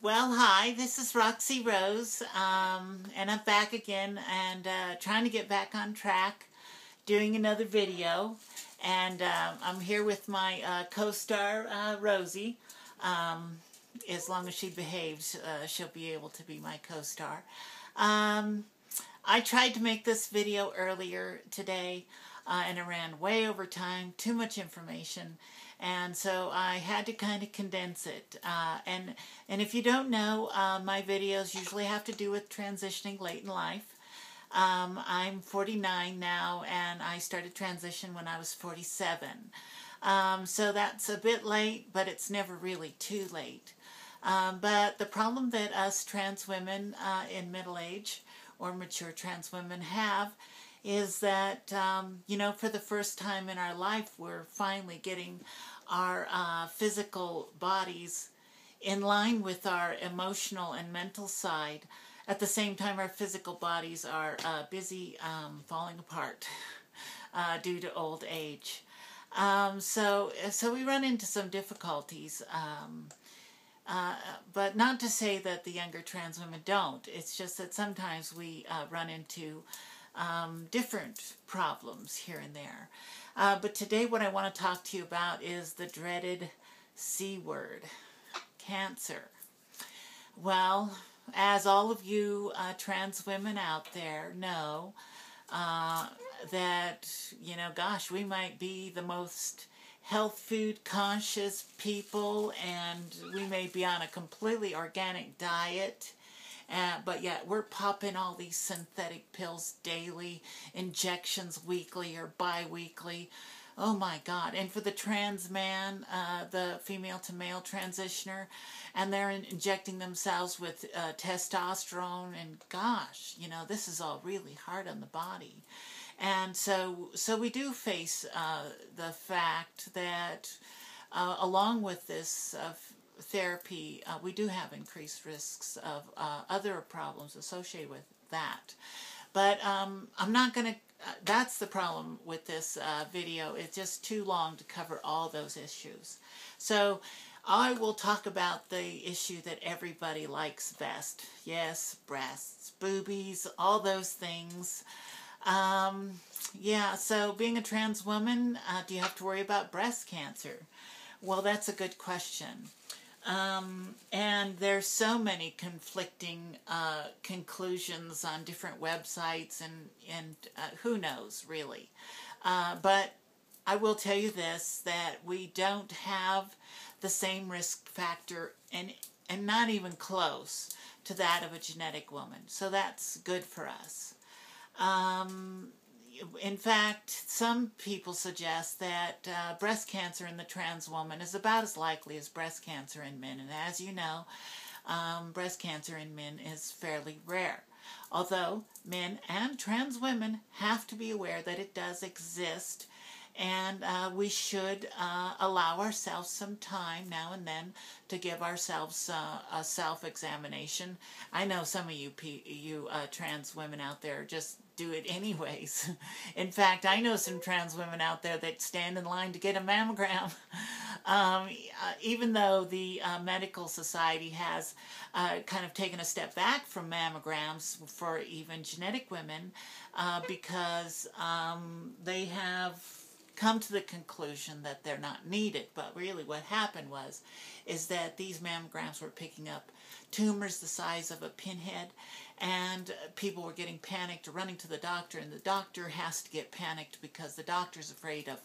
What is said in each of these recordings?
Well, hi, this is Roxy Rose, and I'm back again and trying to get back on track, doing another video. And I'm here with my co-star, Rosie. As long as she behaves, she'll be able to be my co-star. I tried to make this video earlier today, and it ran way over time, too much information. And so I had to kind of condense it. And if you don't know, my videos usually have to do with transitioning late in life. I'm 49 now, and I started transition when I was 47. So that's a bit late, but it's never really too late. But the problem that us trans women in middle age or mature trans women have is that, for the first time in our life, we're finally getting our physical bodies in line with our emotional and mental side. At the same time, our physical bodies are busy falling apart due to old age. So we run into some difficulties. But not to say that the younger trans women don't. It's just that sometimes we run into different problems here and there. But today what I want to talk to you about is the dreaded C word, cancer. Well, as all of you trans women out there know, that, gosh, we might be the most health food conscious people, and we may be on a completely organic diet, but yet we're popping all these synthetic pills daily, injections weekly or bi-weekly. Oh my God. And for the trans man, the female to male transitioner, and they're injecting themselves with testosterone, and gosh, this is all really hard on the body. And so we do face the fact that along with this therapy, we do have increased risks of other problems associated with that. But I'm not going to, that's the problem with this video. It's just too long to cover all those issues. So I will talk about the issue that everybody likes best. Yes, breasts, boobies, all those things. So being a trans woman, do you have to worry about breast cancer? Well, that's a good question. And there's so many conflicting conclusions on different websites, and who knows, really. But I will tell you this, that we don't have the same risk factor, and not even close to that of a genetic woman. So that's good for us. In fact, some people suggest that breast cancer in the trans woman is about as likely as breast cancer in men. And as you know, breast cancer in men is fairly rare. Although men and trans women have to be aware that it does exist, and we should allow ourselves some time now and then to give ourselves a self-examination. I know some of you trans women out there just do it anyways. In fact, I know some trans women out there that stand in line to get a mammogram. Even though the medical society has kind of taken a step back from mammograms for even genetic women, because they have come to the conclusion that they're not needed. But really what happened is that these mammograms were picking up tumors the size of a pinhead, and people were getting panicked, running to the doctor, and the doctor has to get panicked because the doctor's afraid of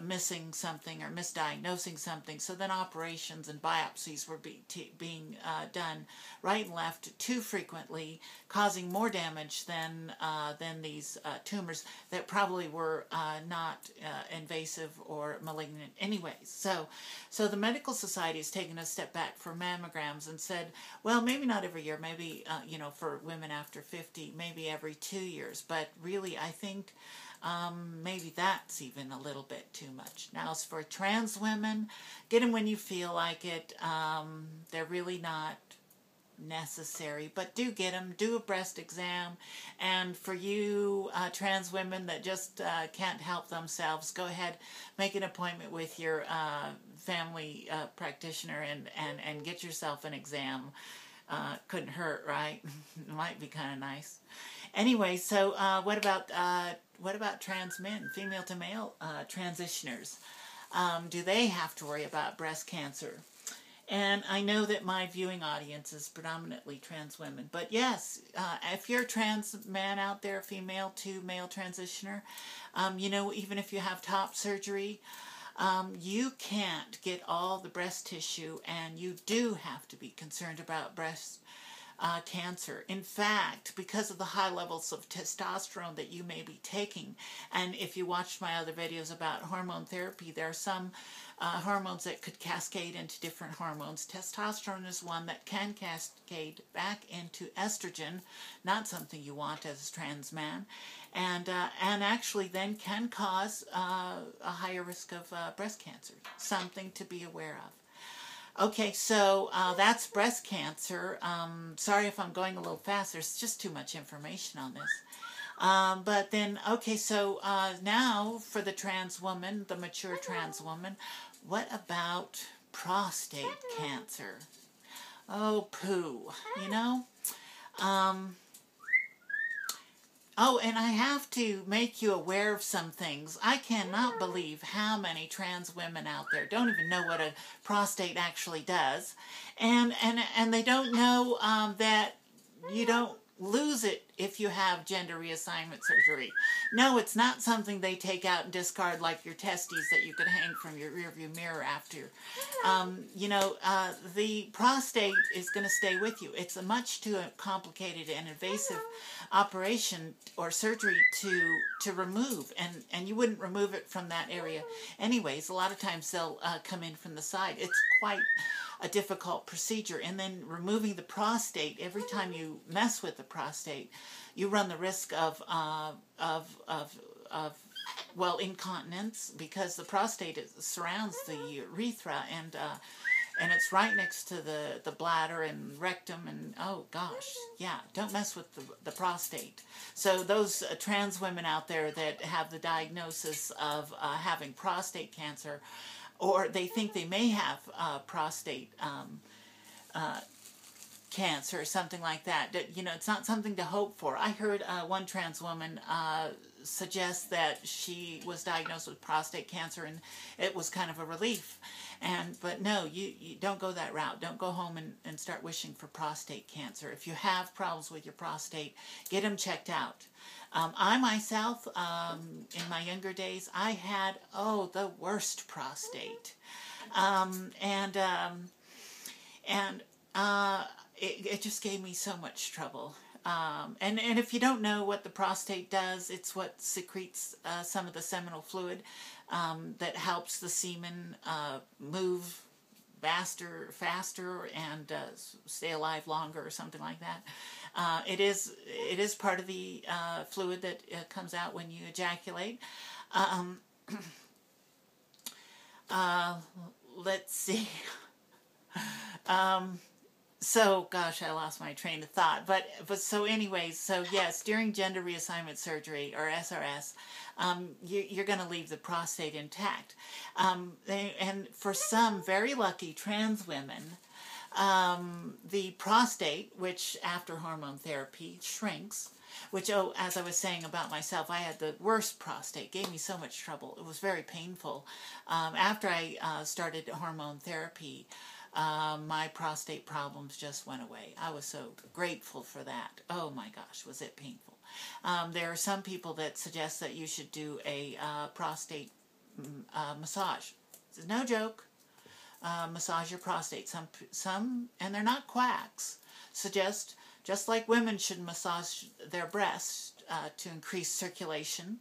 missing something or misdiagnosing something. So then operations and biopsies were being done right and left too frequently, causing more damage than these tumors that probably were not invasive or malignant anyways. So the medical society has taken a step back for mammograms and said, well, maybe not every year, maybe for women after 50, maybe every 2 years. But really, I think maybe that's even a little bit too much. Now, as for trans women, get them when you feel like it. They're really not necessary, but do get them. Do a breast exam. And for you trans women that just can't help themselves, go ahead, make an appointment with your family practitioner and get yourself an exam. Couldn't hurt, right? It might be kind of nice. Anyway, so what about trans men, female to male transitioners? Do they have to worry about breast cancer? And I know that my viewing audience is predominantly trans women. But yes, if you're a trans man out there, female to male transitioner, even if you have top surgery, you can't get all the breast tissue, and you do have to be concerned about breast cancer. In fact, because of the high levels of testosterone that you may be taking, and if you watched my other videos about hormone therapy, there are some hormones that could cascade into different hormones. Testosterone is one that can cascade back into estrogen, not something you want as a trans man, and actually then can cause a higher risk of breast cancer, something to be aware of. Okay, so that's breast cancer. Sorry if I'm going a little fast. There's just too much information on this. But then, okay, so now for the trans woman, the mature trans woman, what about prostate cancer? Oh, poo, Oh, and I have to make you aware of some things. I cannot believe how many trans women out there don't even know what a prostate actually does. And they don't know that you don't lose it if you have gender reassignment surgery. No, it's not something they take out and discard like your testes that you could hang from your rearview mirror after. The prostate is going to stay with you. It's a much too complicated and invasive operation or surgery to remove, and you wouldn't remove it from that area anyways. A lot of times they'll come in from the side. It's quite a difficult procedure. And then removing the prostate, every time you mess with the prostate, you run the risk of incontinence, because the prostate surrounds the urethra, and it's right next to the bladder and rectum, and oh gosh, yeah, don't mess with the prostate. So those trans women out there that have the diagnosis of having prostate cancer, or they think they may have prostate cancer or something like that, it's not something to hope for. I heard one trans woman suggest that she was diagnosed with prostate cancer, and it was kind of a relief. But no, you don't go that route. Don't go home and start wishing for prostate cancer. If you have problems with your prostate, get them checked out. I myself, in my younger days, I had, the worst prostate. It just gave me so much trouble. And if you don't know what the prostate does, it's what secretes some of the seminal fluid that helps the semen move faster and stay alive longer, or something like that. It is part of the fluid that comes out when you ejaculate. Let's see. So, gosh, I lost my train of thought. But so anyways, so yes, during gender reassignment surgery, or SRS, you're going to leave the prostate intact. And for some very lucky trans women, the prostate, which after hormone therapy shrinks, which, as I was saying about myself, I had the worst prostate. Gave me so much trouble. It was very painful. After I started hormone therapy, my prostate problems just went away. I was so grateful for that. Oh my gosh, was it painful. There are some people that suggest that you should do a prostate massage. This is no joke. Massage your prostate. Some, and they're not quacks, suggest, just like women should massage their breasts to increase circulation,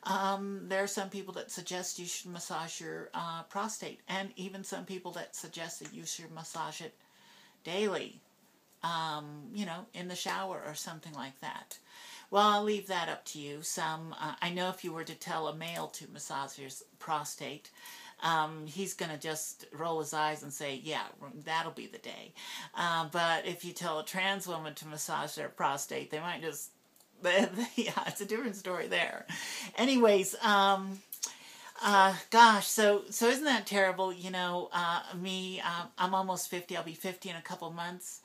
there are some people that suggest you should massage your prostate, and even some people that suggest that you should massage it daily, in the shower or something like that. Well, I'll leave that up to you. I know if you were to tell a male to massage his prostate, he's going to just roll his eyes and say, yeah, that'll be the day. But if you tell a trans woman to massage their prostate, they might just, yeah, it's a different story there. Anyways, gosh, so isn't that terrible? You know, I'm almost 50. I'll be 50 in a couple months.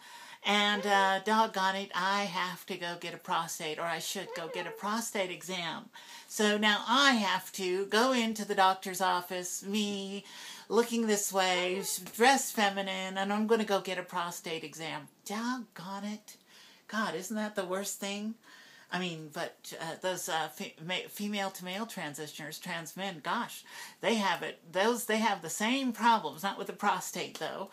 And doggone it, I have to go get a prostate, or I should go get a prostate exam. So now I have to go into the doctor's office, me looking this way, dressed feminine, and I'm going to go get a prostate exam. Doggone it. God, isn't that the worst thing? I mean, but those female to male transitioners, trans men, gosh, they have it. They have the same problems, not with the prostate though,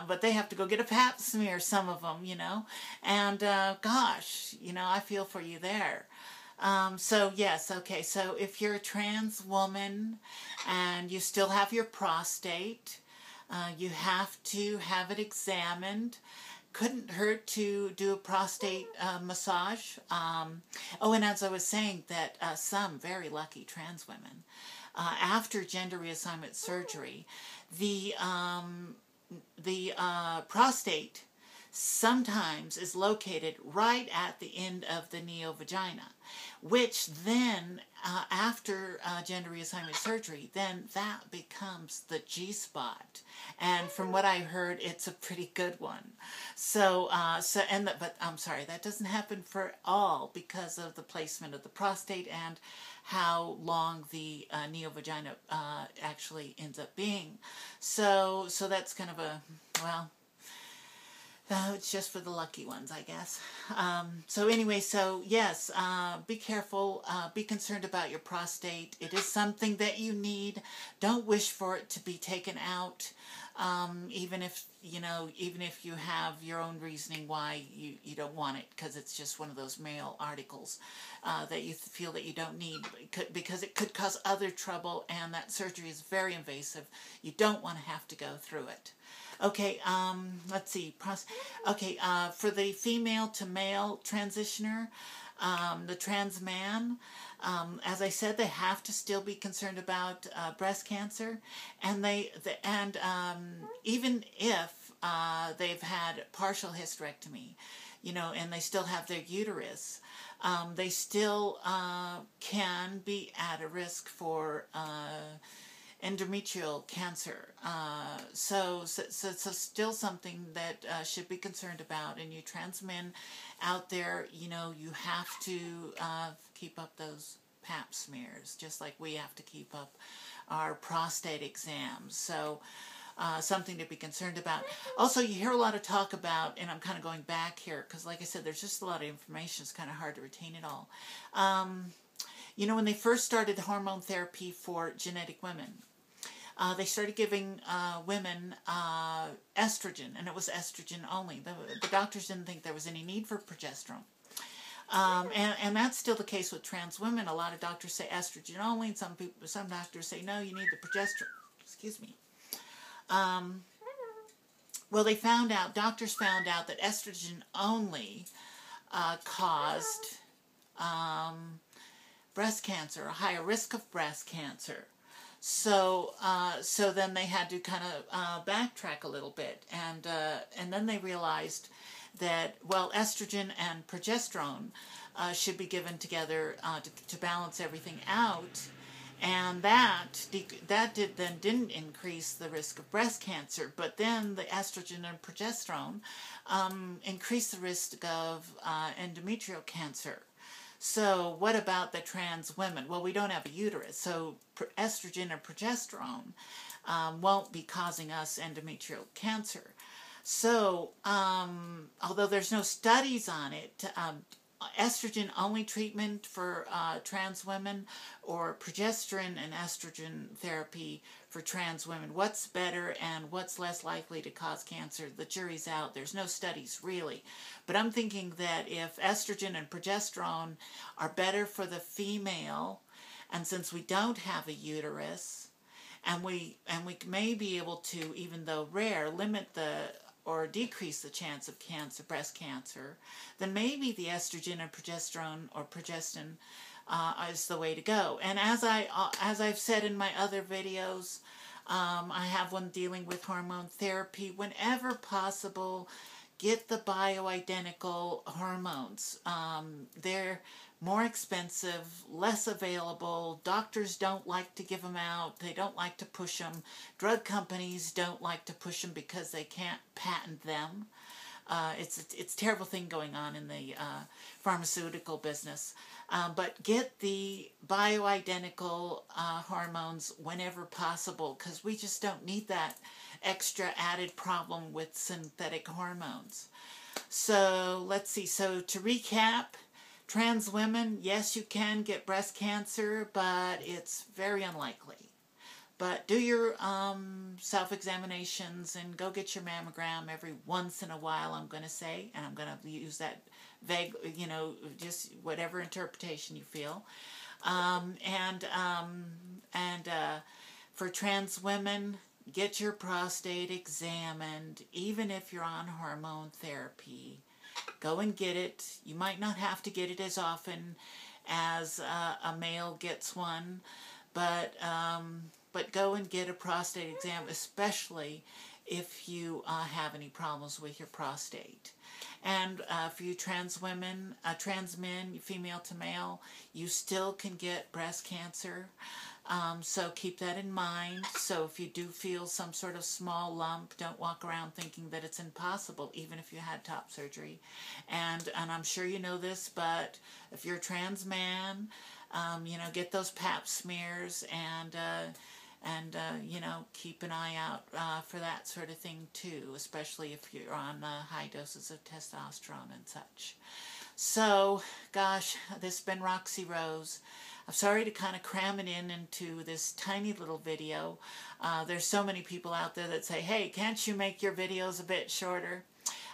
but they have to go get a pap smear, some of them, you know, and gosh, you know, I feel for you there. So yes, okay, so if you're a trans woman and you still have your prostate, you have to have it examined. Couldn't hurt to do a prostate massage. Oh, and as I was saying, that some very lucky trans women, after gender reassignment surgery, the prostate sometimes is located right at the end of the neovagina, which then, after gender reassignment surgery, then that becomes the G-spot. And from what I heard, it's a pretty good one. So, but I'm sorry, that doesn't happen for all because of the placement of the prostate and how long the neovagina actually ends up being. So that's kind of a, well, it's just for the lucky ones, I guess. So anyway, so yes, be careful, be concerned about your prostate. It is something that you need. Don't wish for it to be taken out, even if you have your own reasoning why you don't want it, because it's just one of those male articles that you feel that you don't need, because it could cause other trouble, and that surgery is very invasive. You don't want to have to go through it. Okay, let's see. Okay, for the female to male transitioner, the trans man, as I said, they have to still be concerned about breast cancer, and even if they've had partial hysterectomy, you know, and they still have their uterus, they still can be at a risk for endometrial cancer. So still something that should be concerned about. And you trans men out there, you know, you have to keep up those pap smears, just like we have to keep up our prostate exams. So something to be concerned about. Also, you hear a lot of talk about, and I'm kind of going back here, because like I said, there's just a lot of information. It's kind of hard to retain it all. You know, when they first started hormone therapy for genetic women, they started giving women estrogen, and it was estrogen only. The doctors didn't think there was any need for progesterone. And that's still the case with trans women. A lot of doctors say estrogen only, and some doctors say, no, you need the progesterone. Excuse me. Well, doctors found out that estrogen only caused breast cancer, a higher risk of breast cancer. So then they had to kind of backtrack a little bit, and then they realized that, well, estrogen and progesterone should be given together to balance everything out, and that didn't increase the risk of breast cancer, but then the estrogen and progesterone increased the risk of endometrial cancer. So what about the trans women? Well, we don't have a uterus, so estrogen or progesterone won't be causing us endometrial cancer. So although there's no studies on it, estrogen only treatment for trans women, or progesterone and estrogen therapy for trans women, what's better and what's less likely to cause cancer? The jury's out. There's no studies really, but I'm thinking that if estrogen and progesterone are better for the female, and since we don't have a uterus, and we may be able to, even though rare, limit or decrease the chance of cancer, breast cancer, then maybe the estrogen and progesterone, or progestin, is the way to go. And as I've said in my other videos, I have one dealing with hormone therapy. Whenever possible, get the bioidentical hormones. They're more expensive, less available. Doctors don't like to give them out. They don't like to push them. Drug companies don't like to push them because they can't patent them. It's a terrible thing going on in the pharmaceutical business. But get the bioidentical hormones whenever possible, because we just don't need that extra added problem with synthetic hormones. So let's see. So to recap, trans women, yes, you can get breast cancer, but it's very unlikely. But do your self-examinations and go get your mammogram every once in a while, I'm going to say. And I'm going to use that vague, just whatever interpretation you feel. For trans women, get your prostate examined, even if you're on hormone therapy. Go and get it. You might not have to get it as often as a male gets one, but go and get a prostate exam, especially if you have any problems with your prostate. And for you trans women, trans men, female to male, you still can get breast cancer. So keep that in mind. So if you do feel some sort of small lump, don't walk around thinking that it's impossible, even if you had top surgery. And I'm sure you know this, but if you're a trans man, get those pap smears and keep an eye out for that sort of thing too, especially if you're on high doses of testosterone and such. So, gosh, this has been Roxy Rose. I'm sorry to kind of cram it into this tiny little video. There's so many people out there that say, hey, can't you make your videos a bit shorter?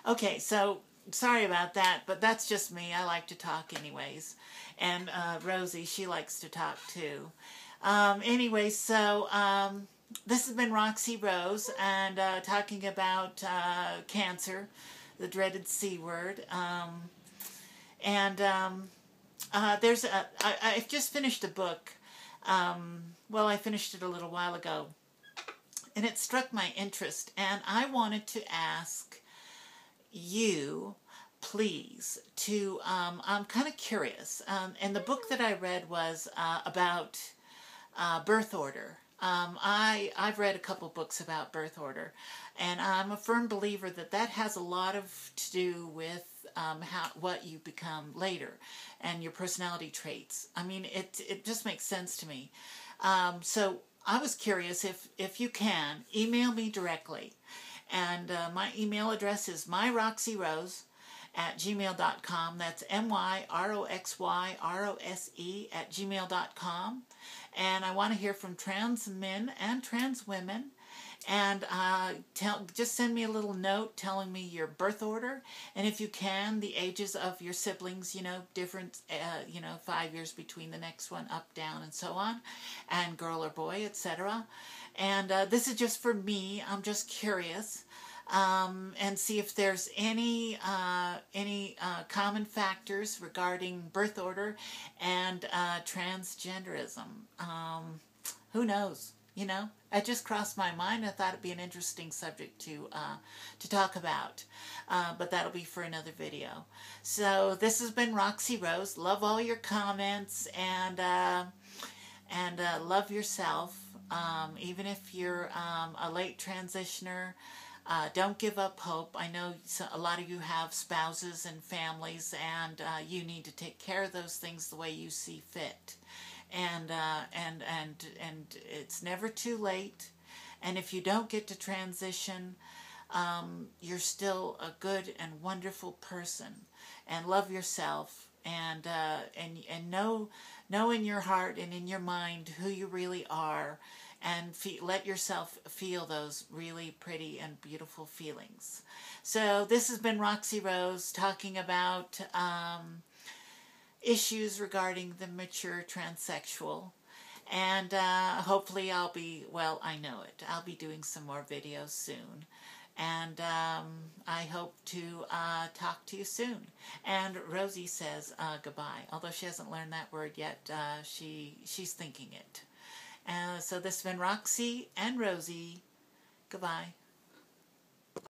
Okay, so sorry about that, but that's just me. I like to talk anyways. And Rosie, she likes to talk too. Anyway, so this has been Roxy Rose, and talking about cancer, the dreaded C word. I've just finished a book. I finished it a little while ago, and it struck my interest, and I wanted to ask you, please, to, I'm kind of curious, and the book that I read was about birth order. I've read a couple books about birth order, and I'm a firm believer that has a lot to do with what you become later and your personality traits. I mean, it just makes sense to me. So I was curious if you can email me directly, and my email address is myroxyrose@gmail.com. That's myroxyrose@gmail.com. And I want to hear from trans men and trans women. And just send me a little note telling me your birth order, and if you can, the ages of your siblings, different, 5 years between the next one, up, down, and so on, and girl or boy, etc. And this is just for me. I'm just curious, and see if there's any common factors regarding birth order and transgenderism. Who knows? It just crossed my mind. I thought it'd be an interesting subject to talk about, but that'll be for another video. So this has been Roxy Rose. Love all your comments, and love yourself. Even if you're a late transitioner, don't give up hope. I know a lot of you have spouses and families, and you need to take care of those things the way you see fit. And it's never too late. And if you don't get to transition, you're still a good and wonderful person. And love yourself, and know in your heart and in your mind who you really are, and let yourself feel those really pretty and beautiful feelings. So this has been Roxy Rose talking about issues regarding the mature transsexual, and hopefully I know it, I'll be doing some more videos soon, and I hope to talk to you soon. And Rosie says goodbye, although she hasn't learned that word yet. She's thinking it. So this has been Roxy and Rosie. Goodbye.